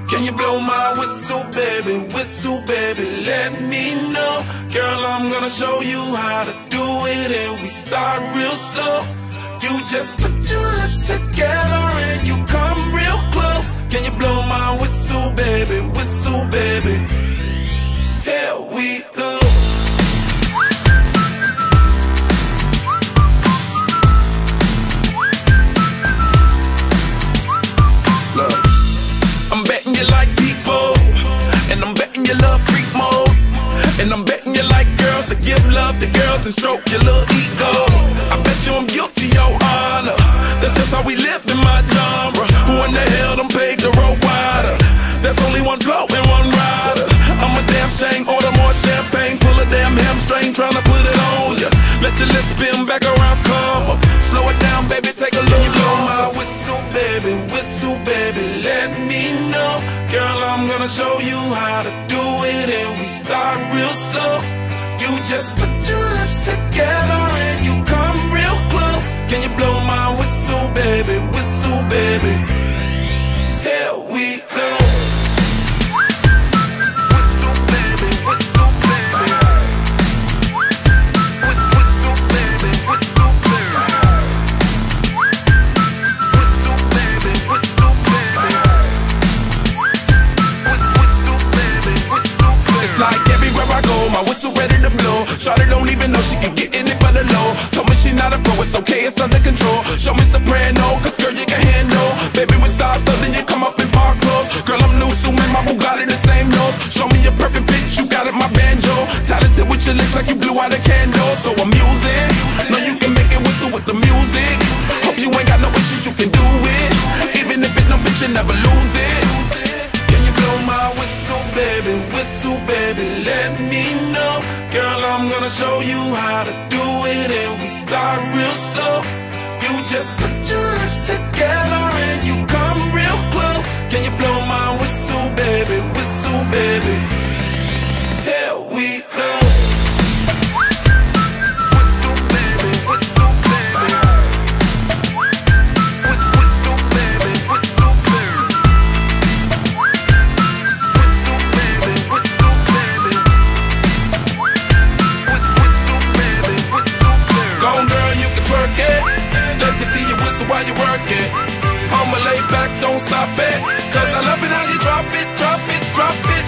Can you blow my whistle, baby, let me know. Girl, I'm gonna show you how to do it, and we start real slow. You just put your lips together and you come real close. Can you blow my whistle, baby, here we go. Look, I'm betting you like people, and I'm betting you love freak mode, and I'm betting you like girls to give love to girls and stroke your little ego. I bet you I'm guilty, your honor. That's just how we live in my genre. Who in the hell done paved the road wider? There's only one flow and one rider. I'm a damn shame, order more champagne, pull a damn hamstring, tryna put it on ya. Let your lips spin back around, come up. Slow it down, baby, take a look. Can you blow my whistle, baby, let me know. Girl, I'm gonna show you how to do it, and we start real slow. You just put your lips together and you come real close. Can you blow my whistle, baby, here we go. My whistle ready to blow. Shawty don't even know she can get in it for the low. Told me she not a pro, it's okay, it's under control. Show me soprano, cause girl you can handle. Baby with stars, so then you come up in park clothes. Girl I'm new, so man, my Bugatti the same nose. Show me your perfect pitch, you got it, my banjo. Talented with your lips like you blew out a candle. So I'm using, know you can make it whistle with the music. Hope you ain't got no issues, you can do it. Even if it don't fit, you never lose it. Can you blow my whistle, baby, let me know. Girl, I'm gonna show you how to do it, and we start real slow. You just put your lips together and you come real close. Can you blow my whistle, baby, here we go. Let me see you whistle while you work it. I'ma lay back, don't stop it, cause I love it how you drop it, drop it, drop it.